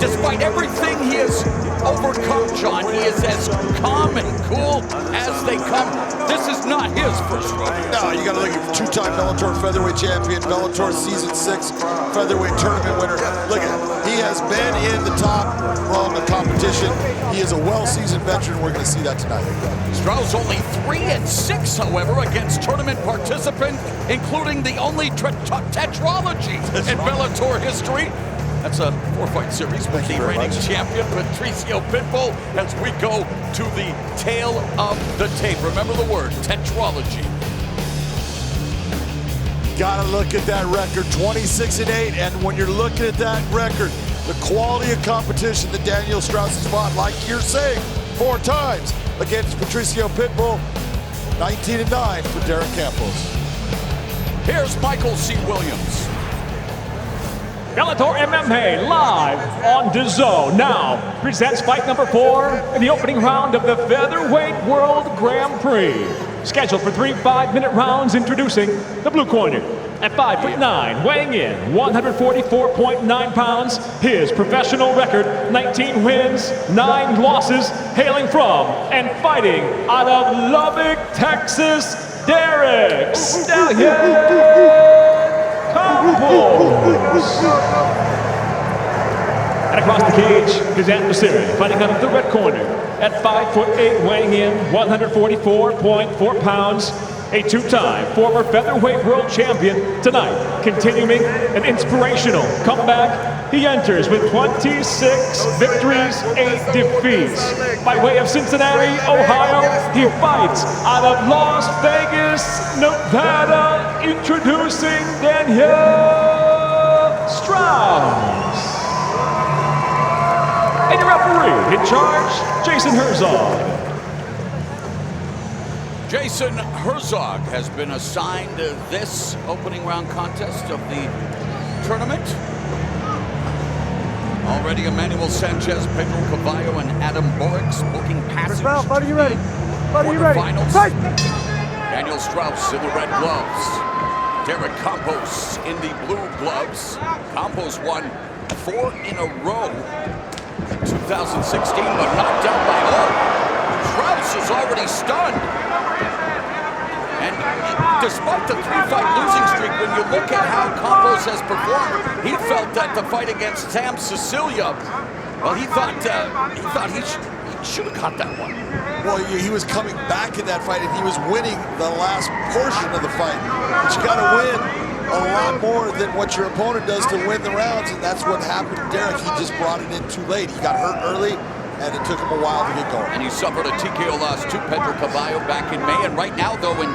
Despite everything he has overcome, John, he is as calm and cool as they come. This is not his first rodeo. No, you got to look at two-time Bellator featherweight champion, Bellator Season 6 Featherweight Tournament winner. Look at him. He has been in the top rung of competition. He is a well-seasoned veteran. We're going to see that tonight. Strauss only 3-6, however, against tournament participant, including the only tetralogy in Bellator history. That's a 4-fight series with the reigning champion, Patricio Pitbull, as we go to the tail of the tape. Remember the word, tetralogy. Gotta look at that record, 26-8, and when you're looking at that record, the quality of competition that Daniel Straus has fought, like you're saying, 4 times against Patricio Pitbull, 19-9 for Derek Campos. Here's Michael C. Williams. Bellator MMA live on DAZN now presents fight number 4 in the opening round of the Featherweight World Grand Prix. Scheduled for 3 5-minute rounds, introducing the blue corner. At 5'9", weighing in 144.9 pounds, his professional record, 19 wins, 9 losses, hailing from and fighting out of Lubbock, Texas, Derek Stallion Campos. And across the cage, his adversary, fighting out of the red corner, at 5'8", weighing in 144.4 pounds, a 2-time former featherweight world champion. Tonight, continuing an inspirational comeback, he enters with 26 victories, 8 defeats. By way of Cincinnati, Ohio, he fights out of Las Vegas, Nevada, introducing Daniel Straus. And your referee in charge, Jason Herzog. Jason Herzog has been assigned this opening round contest of the tournament. Already Emmanuel Sanchez, Pedro Cavallo, and Adam Borix booking passage. Fight, are you ready? Fight, are you ready? Finals. Fight. Daniel Straus in the red gloves. Derek Campos in the blue gloves. Campos won 4 in a row in 2016, but knocked out by all. Straus is already stunned. And despite the 3-fight losing streak, when you look at how Campos has performed, he felt that the fight against Sam Sicilia, well, he thought he should have got that one. Well, he was coming back in that fight, and he was winning the last portion of the fight. But you got to win a lot more than what your opponent does to win the rounds, and that's what happened to Derek. He just brought it in too late. He got hurt early, and it took him a while to get going. And he suffered a TKO loss to Pedro Cavallo back in May. And right now, though, in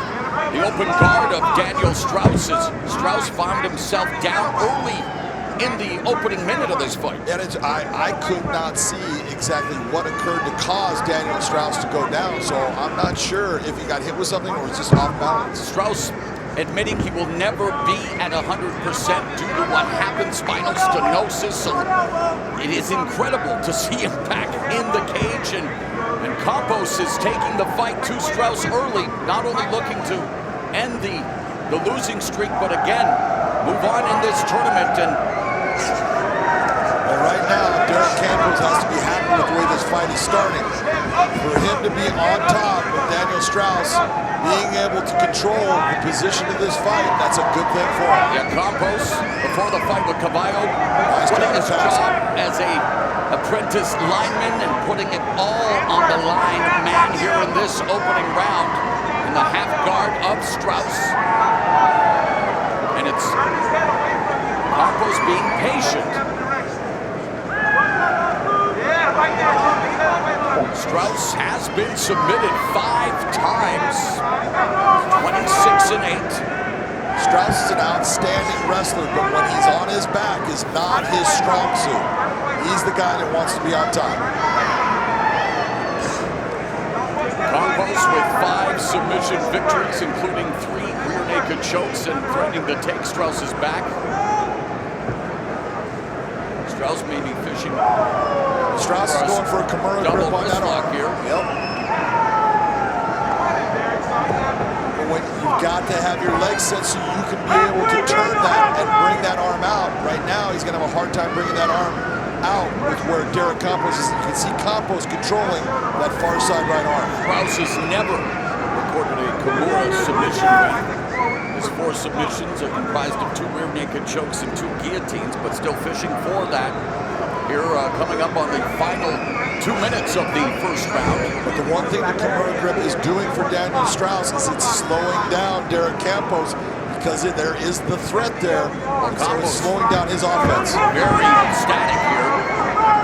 the open guard of Daniel Straus, Straus found himself down early in the opening minute of this fight. And I could not see exactly what occurred to cause Daniel Straus to go down, so I'm not sure if he got hit with something or was just off balance. Straus admitting he will never be at 100% due to what happened, spinal stenosis. So it is incredible to see him back in the cage, and Campos is taking the fight to Straus early, not only looking to end the losing streak, but again, move on in this tournament. And well, right now, Derek Campos has to be happy with the way this fight is starting. For him to be on top with Daniel Straus, being able to control the position of this fight, that's a good thing for him. Yeah, Campos, before the fight with Cavallo, putting his job as a apprentice lineman and putting it all on the line, man, here in this opening round in the half guard of Straus. And it's Campos being patient. Straus has been submitted 5 times, 26-8. Straus is an outstanding wrestler, but when he's on his back is not his strong suit. He's the guy that wants to be on top. Campos with 5 submission victories, including 3 rear naked chokes, and threatening to take Straus's back. Straus may be fishing. Straus is going for a Kimura grip on that arm. Here. Yep. But when you've got to have your legs set so you can be able to turn that and bring that arm out. Right now, he's going to have a hard time bringing that arm out with where Derek Campos is. You can see Campos controlling that far side right arm. Straus has never recorded a Kimura submission win. His 4 submissions are comprised of 2 rear naked chokes and 2 guillotines, but still fishing for that. Here, coming up on the final 2 minutes of the first round. But the one thing the Kimura grip is doing for Daniel Straus is it's slowing down Derek Campos, because there is the threat there. So it's slowing down his offense. Very static here,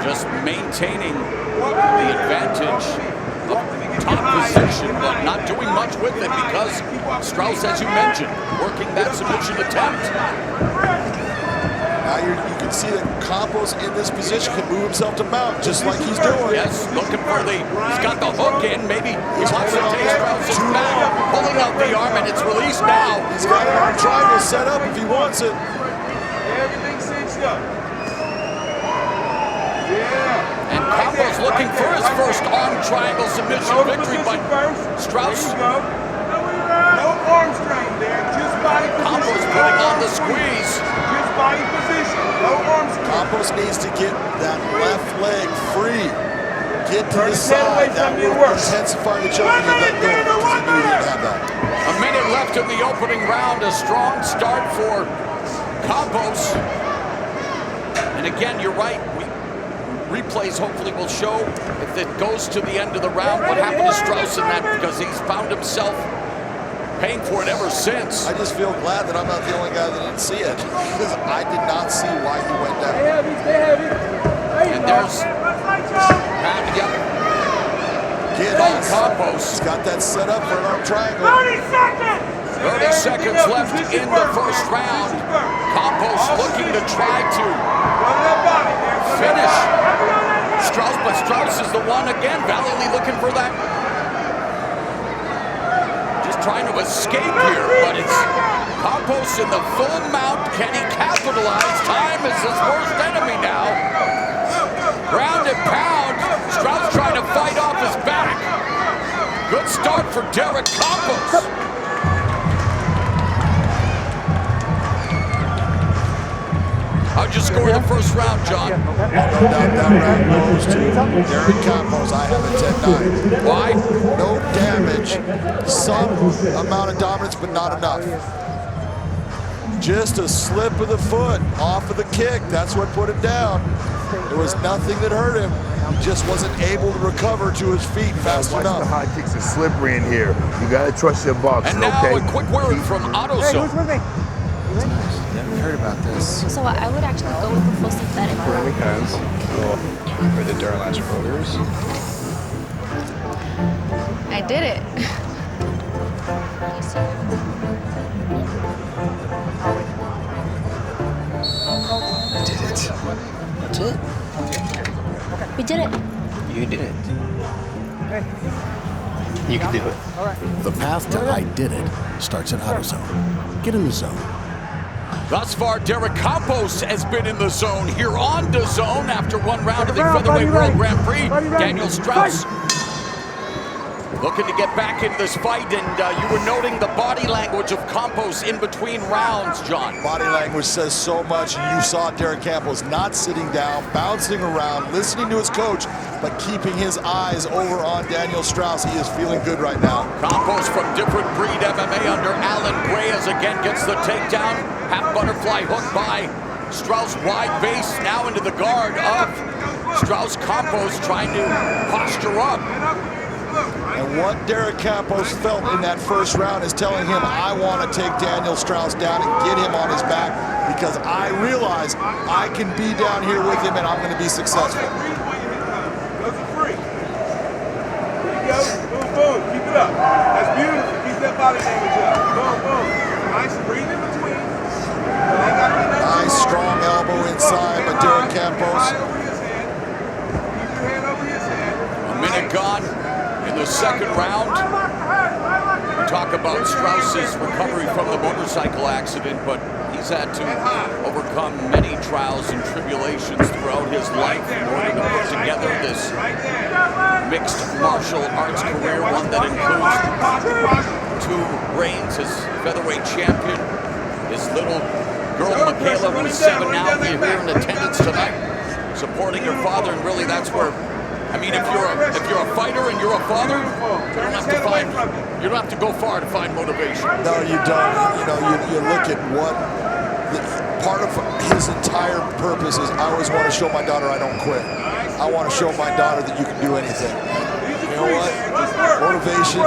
just maintaining the advantage of top position, but not doing much with it because Straus, as you mentioned, working that submission attempt. Now you can see that Campos in this position can move himself to mount, just like he's doing. Yes, looking for he's got the hook in, maybe he wants to take Straus' back, pulling out the arm, and it's released now. He's got an arm triangle set up if he wants it. Everything cinched up. And Campos looking for his first arm triangle submission victory, but Straus. No arm strain there, just body position. Campos putting on the squeeze. Just body position, no arm strain. Campos needs to get that left leg free. Get to the side. That will intensify the choking and let go, because he knew he didn't have that. A minute left in the opening round. A strong start for Campos. And again, you're right. Replays hopefully will show if it goes to the end of the round what happened to Straus in that, because he's found himself paying for it ever since. I just feel glad that I'm not the only guy that didn't see it, because I did not see why he went down. Stay heavy. And there's Get on Campos. He's got that set up for an arm triangle. 30 seconds! 30 seconds left in the first round. Campos looking to try to finish Straus, but Straus is the one again, valiantly looking for that. Just trying to escape here, but it's Campos in the full mount. Can he capitalize? Time is his worst enemy now. Ground and pound. Straus trying to fight off his back. Good start for Derek Campos. How'd you score the first round, John? That round goes to Derek Campos. I have a 10-9. Why? No damage. Some amount of dominance, but not enough. Just a slip of the foot off of the kick. That's what put him down. There was nothing that hurt him. He just wasn't able to recover to his feet fast enough. The high kicks are slippery in here. You gotta trust your boxing, and now okay? a quick word from AutoZone. Never heard about this. So I would actually go with the full synthetic. Really because for the Duralash rotors. I did it. I did it. That's it. We did it. You did it. You can do it. The path to I did it starts at AutoZone. Get in the zone. Thus far, Derek Campos has been in the zone here on DAZN after one round of the Featherweight World Grand Prix. Daniel Straus looking to get back into this fight, and you were noting the body language of Campos in between rounds, John. Body language says so much, and you saw Derek Campos not sitting down, bouncing around, listening to his coach, but keeping his eyes over on Daniel Straus. He is feeling good right now. Campos from Different Breed MMA under Alan Reyes again gets the takedown. Half butterfly hook by Straus, wide base now into the guard of Straus. Campos trying to posture up. And what Derek Campos felt in that first round is telling him, I want to take Daniel Straus down and get him on his back, because I realize I can be down here with him and I'm going to be successful. Those are free. There you go. Boom, boom. Keep it up. That's beautiful. Keep that body language up. Boom, boom. Nice. Breathe in between. Nice strong elbow inside by Derek Campos. Keep your hand over his head. A minute gone in the second round. We talk about Straus's recovery from the motorcycle accident, but he's had to overcome many trials and tribulations throughout his life in order to put together this mixed martial arts career, one that includes 2 reigns as featherweight champion. His little girl, Michaela, who's 7 now, here in attendance tonight. So supporting your father, and really that's where, I mean, if you're a fighter and you're a father, you don't have to go far to find motivation. No, you don't. You know, you look at what part of his entire purpose is. I always want to show my daughter I don't quit. I want to show my daughter that you can do anything. You know what? Motivation,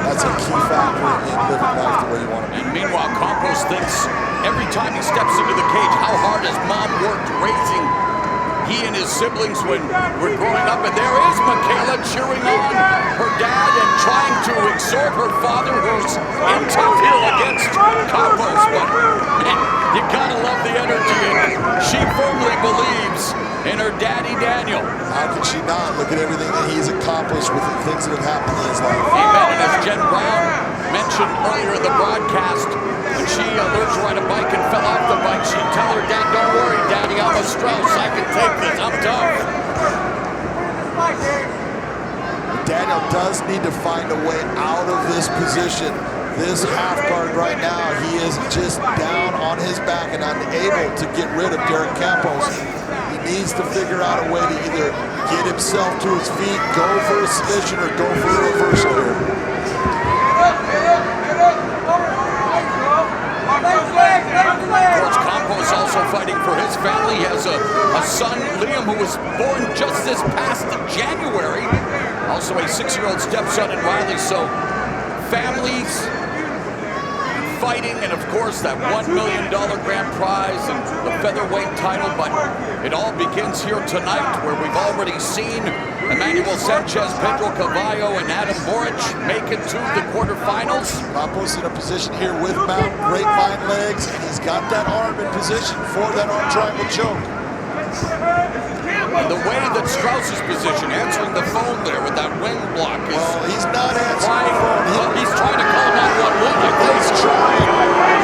that's a key factor in living life the way you want to be. And meanwhile, Campos thinks every time he steps into the cage how hard his mom worked raising he and his siblings when we're growing up. And there is Michaela cheering on her dad and trying to exhort her father, who's in tough heel against Campos. But man, you gotta love the energy, and she firmly believes in her daddy Daniel. How can she not? Look at everything that he's accomplished with the things that have happened in his life. Amen. And as Jen Brown mentioned earlier in the broadcast, when she learned to ride a bike and fell off the bike, she'd tell her dad, "Don't worry, Daddy, I'm a Straus. I can take this. I'm tough." Daniel does need to find a way out of this position. This half guard right now, he is just down on his back and unable to get rid of Derek Campos. He needs to figure out a way to either get himself to his feet, go for a submission, or go for a reversal here. Coach Campos also fighting for his family. He has a son, Liam, who was born just this past January. Also a 6-year-old stepson in Riley. So families, fighting, and of course that $1 million grand prize and the featherweight title. But it all begins here tonight, where we've already seen Emmanuel Sanchez, Pedro Cavallo, and Adam Boric make it to the quarterfinals. Campos in a position here with mount, grapevine legs, and he's got that arm in position for that arm triangle choke. And the way that Straus is positioned, answering the phone there with that wing block is... Well, he's not answering the phone. He's trying to call 911. He's trying.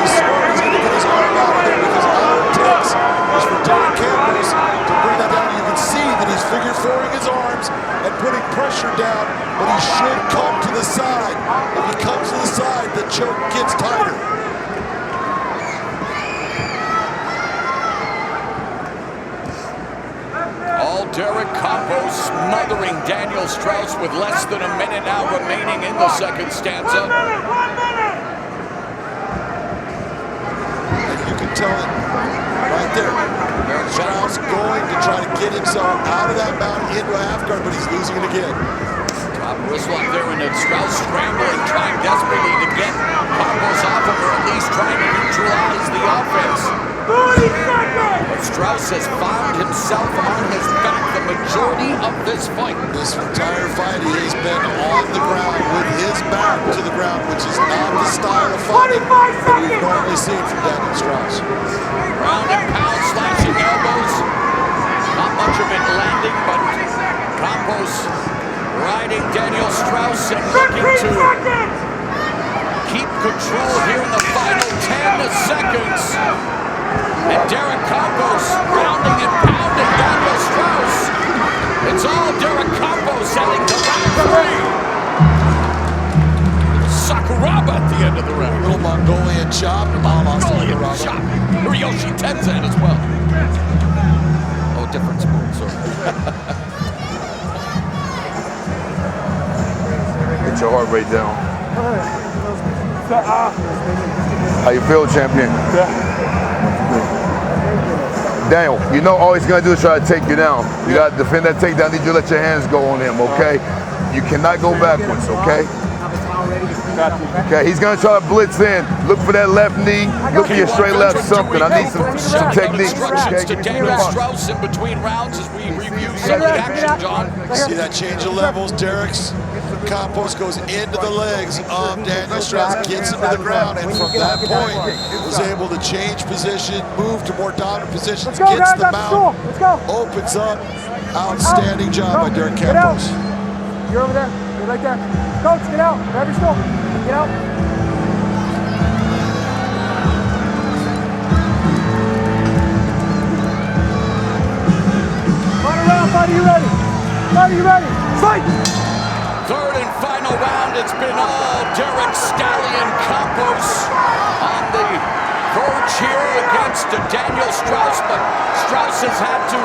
He's smart. He's going to get his arm out of there, because all it takes is for Derek Campos to bring that down. You can see that he's figure four-ing his arms and putting pressure down, but he should come to the side. If he comes to the side, the choke gets tighter. Derek Campos smothering Daniel Straus with less than a minute now remaining in the second stanza. And you can tell it right there. Straus going to try to get himself out of that mount into a half guard, but he's losing it again. Top wrist lock there, and then Straus scrambling, trying desperately to get Campos off him, or at least trying to neutralize the offense. But Straus has found himself on his back the majority of this fight. This entire fight, he has been on the ground with his back to the ground, which is not the style of fighting that we've normally seen from Daniel Straus. Ground and pound, slashing elbows. Not much of it landing, but Campos riding Daniel Straus and looking to keep control here in the final 10 seconds. And Derek Campos rounding and pounding Daniel Straus. It's all Derek Campos heading to round 3. Sakuraba at the end of the round. Little Mongolian chop. Mongolian chop. Hiroshi Tenzan as well. Oh, different sport, sorry. Get your heart rate down. How you feel, champion? Daniel, you know all he's gonna do is try to take you down. You gotta defend that takedown. Need you to let your hands go on him, okay? You cannot go backwards, okay? Okay, he's gonna try to blitz in. Look for that left knee. Look for your straight left something. I need some technique. Instructions to Daniel Straus in between rounds as we review some of the action, John. See that change of levels. Derek's Campos goes into the legs of Daniel Straus, gets him to the ground, and from that point was able to change position, move to more dominant positions, gets the mount, opens up. Outstanding job by Derek Campos. You're over there. You're right there. Coach, get out. Grab your stool. Get out. Run around. Fight, are you ready? Fight, are you ready? Fight! Third and final round. It's been all Derek Stallion Campos on the verge here against Daniel Straus, but Straus has had to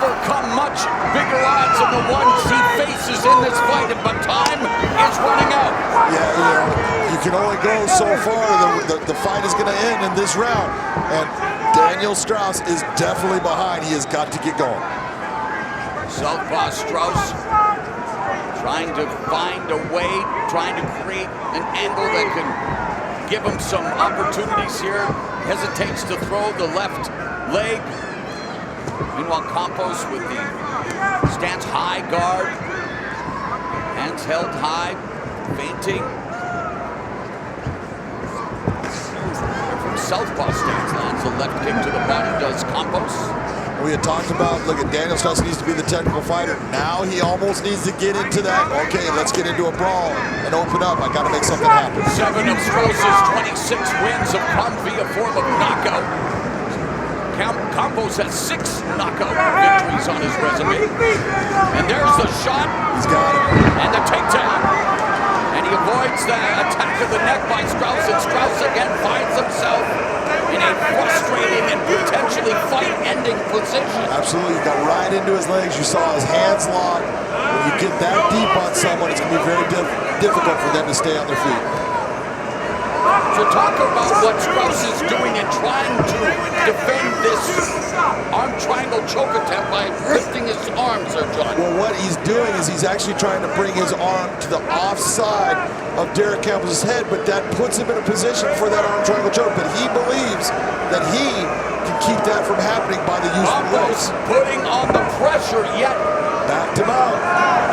overcome much bigger odds than the ones he faces in this fight, but time is running out. Yeah, you can only go so far. The fight is going to end in this round. And Daniel Straus is definitely behind. He has got to get going. Southpaw Straus trying to find a way, trying to create an angle that can give him some opportunities here. Hesitates to throw the left leg. Meanwhile, Campos with the stance high guard. Hands held high, feinting. From southpaw stance, lands a left kick to the body, does Campos. We had talked about, look at Daniel Straus needs to be the technical fighter. Now he almost needs to get into that. Okay, let's get into a brawl and open up. I got to make something happen. 7 of Straus's 26 wins have come via form of knockout. Campos has 6 knockout victories on his resume. And there's the shot. He's got it. And the takedown. And he avoids the attack of the neck by Straus. And Straus again finds himself in a frustrating and potentially fight-ending position. Absolutely, he got right into his legs. You saw his hands locked. When you get that deep on someone, it's going to be very difficult for them to stay on their feet. So talk about what Straus is doing and trying to defend this arm triangle choke attempt by lifting his arms there, John. Well, what he's doing is he's actually trying to bring his arm to the offside of Derek Campos' head, but that puts him in a position for that arm triangle choke. But he believes that he can keep that from happening by the use of legs. Putting on the pressure yet. Backed him out.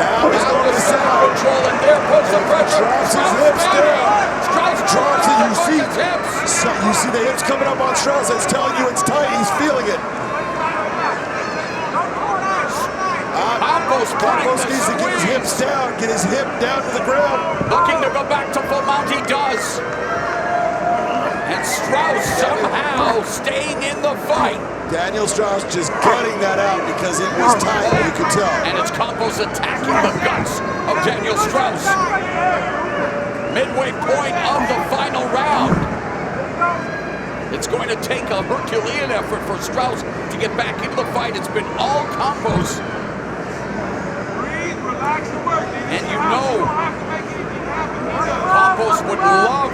Now he's going to set out. Control, and there puts the pressure. Drops his hips down. Straus drops it. You see the hips coming up on Straus. That's telling you it's tight. He's feeling it. Campos needs to get his hips down. Get his hip down to the ground. Looking to go back to full mount. He does. And Straus somehow staying in the fight. Daniel Straus just gutting that out because it was tight, you could tell. And it's Campos attacking the guts of Daniel Straus. Midway point of the final round. It's going to take a Herculean effort for Straus to get back into the fight. It's been all Campos. And you know, Campos would love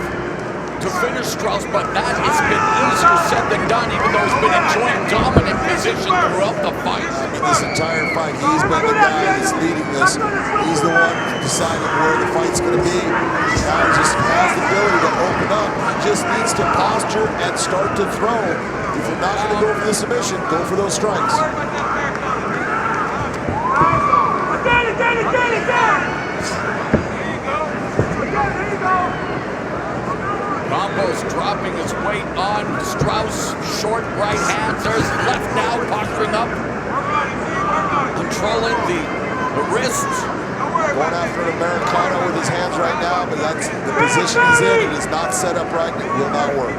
to finish Straus, but that has been easier said than done, even though he's been enjoying dominant position throughout the fight. I mean, this entire fight, he's been the guy that's leading this. He's the one deciding where the fight's going to be. Now he just has the ability to open up. He just needs to posture and start to throw. If you're not going to go for the submission, go for those strikes. Campos dropping his weight on Straus. Short right hands. There's left now, posturing up. Controlling the wrist. Going after an Americano with his hands right now, but that's the position he's in. It is not set up right, and it will not work.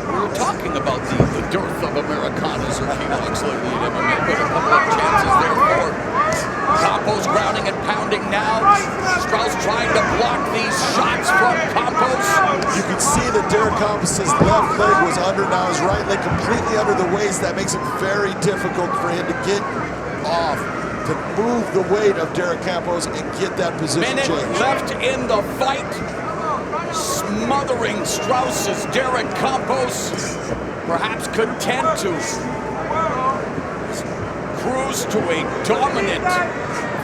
We were talking about the dearth of Americanas or keyblocks lately in MMA, but a couple of chances there for Campos grounding and pounding now. Straus trying to block these shots from Campos. You can see that Derek Campos' left leg was under, now his right leg completely under the waist. That makes it very difficult for him to get off, to move the weight of Derek Campos and get that position Minute changed. left in the fight. Smothering Straus's Derek Campos. Perhaps content to cruise to a dominant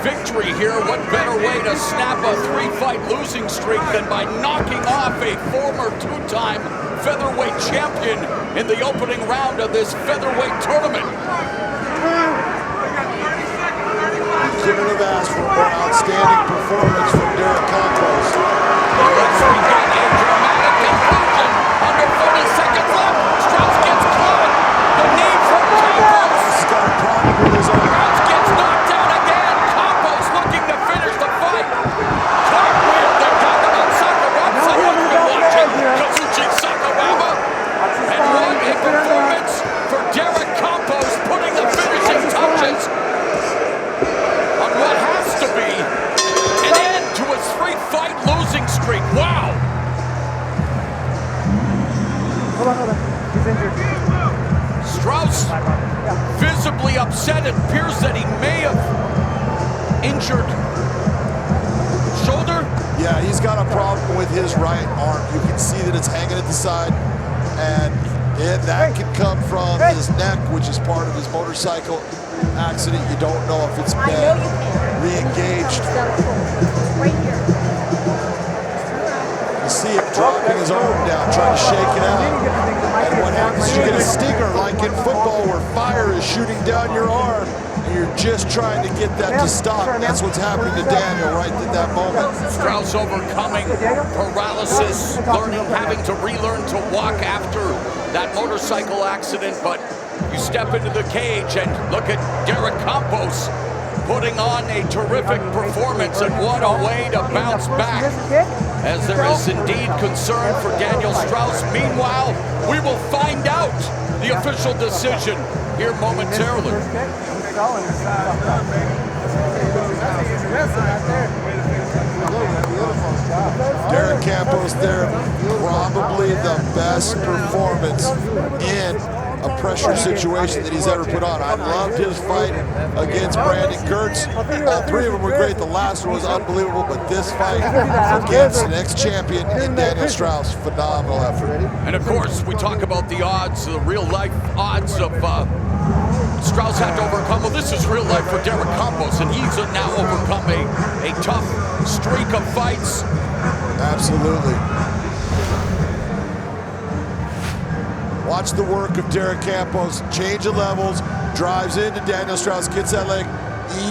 victory here. What better way to snap a 3-fight losing streak than by knocking off a former 2-time featherweight champion in the opening round of this featherweight tournament. You couldn't have asked for a more outstanding performance from Derek Campos. Yes, we got a dramatic conclusion. Under 30 seconds left. Straus gets caught. The knee from Campos. He's got a problem with his arm. Straus gets knocked down again. Campos looking to finish the fight. Cartwheel. They're talking about Sakuraba. Someone's been watching Kazuchi Sakuraba. And what a performance for Derek Campos, putting the finishing touches on what has to be an end to it appears that he may have injured shoulder. Yeah, he's got a problem with his right arm. You can see that it's hanging at the side, and that can come from his neck, which is part of his motorcycle accident. You don't know if it's been re-engaged. You see him dropping his arm down, trying to shake it out. And what happens is you get a stinger, like in football, where fire is shooting down your arm, and you're just trying to get that to stop. And that's what's happening to Daniel right at that moment. Straus overcoming paralysis, having to relearn to walk after that motorcycle accident. But you step into the cage and look at Derek Campos putting on a terrific performance, and what a way to bounce back, as there is indeed concern for Daniel Straus. Meanwhile, we will find out the official decision here momentarily. Derek Campos there, probably the best performance in a pressure situation that he's ever put on. I loved his fight against Brandon Gertz. All three of them were great. The last one was unbelievable, but this fight against the next champion in Daniel Straus, phenomenal effort. And of course, we talk about the odds, the real-life odds of Straus had to overcome. Well, this is real life for Derek Campos, and he's now overcome a tough streak of fights. Absolutely. Watch the work of Derek Campos. Change of levels, drives into Daniel Straus, gets that leg.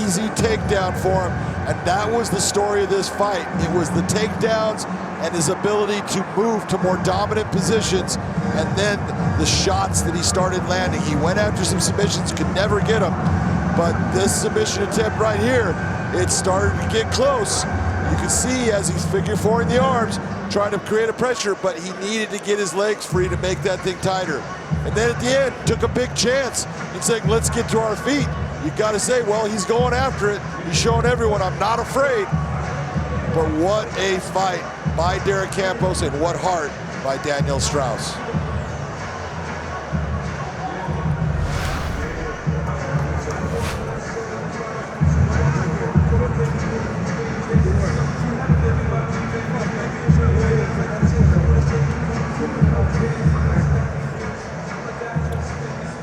Easy takedown for him. And that was the story of this fight. It was the takedowns and his ability to move to more dominant positions, and then the shots that he started landing. He went after some submissions, could never get them. But this submission attempt right here, it started to get close. You can see as he's figure four-ing the arms, trying to create a pressure, but he needed to get his legs free to make that thing tighter. And then at the end, took a big chance in saying, let's get to our feet. You got to say, well, he's going after it. He's showing everyone, I'm not afraid. But what a fight by Derek Campos, and what heart by Daniel Straus.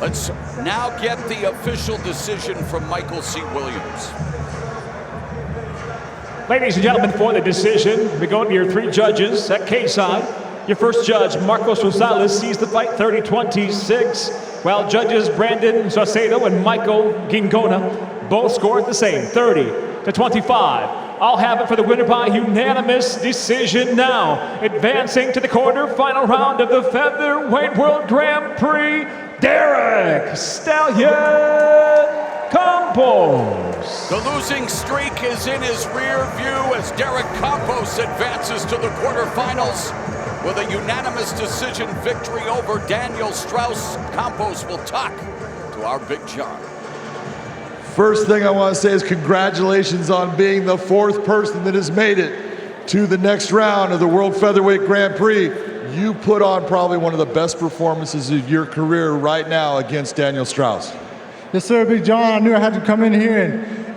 Let's now get the official decision from Michael C. Williams. Ladies and gentlemen, for the decision, we go to your three judges at K-side. Your first judge, Marcos Rosales, sees the fight 30-26, while judges Brandon Saucedo and Michael Gingona both scored the same, 30-25. I'll have it for the winner by unanimous decision now. Advancing to the quarterfinal round of the Featherweight World Grand Prix, Derek "Stallion" Campos. The losing streak is in his rear view as Derek Campos advances to the quarterfinals with a unanimous decision victory over Daniel Straus. Campos will talk to our Big John. First thing I want to say is congratulations on being the fourth person that has made it to the next round of the World Featherweight Grand Prix. You put on probably one of the best performances of your career right now against Daniel Straus. Yes, sir, Big John. I knew I had to come in here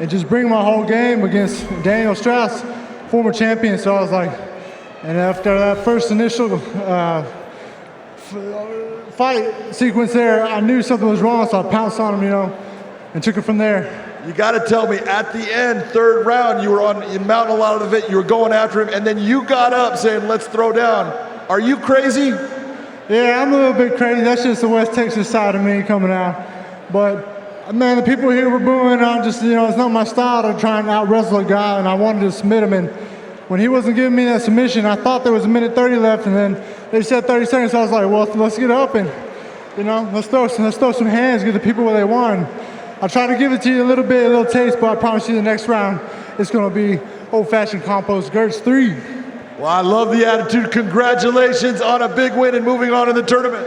and just bring my whole game against Daniel Straus, former champion. So I was like, and after that first initial fight sequence there, I knew something was wrong, so I pounced on him, and took it from there. You got to tell me, at the end, third round, you mounting a lot of it, you were going after him, and then you got up saying, let's throw down. Are you crazy? Yeah, I'm a little bit crazy. That's just the West Texas side of me coming out. But, man, the people here were booing. It's not my style to try and out-wrestle a guy, and I wanted to submit him. And when he wasn't giving me that submission, I thought there was a minute 30 left, and then they said 30 seconds. So I was like, well, let's get up and, let's throw some hands, get the people where they want. I'll try to give it to you a little taste, but I promise you the next round, it's going to be old-fashioned Campos Gertz 3. Well, I love the attitude. Congratulations on a big win and moving on in the tournament.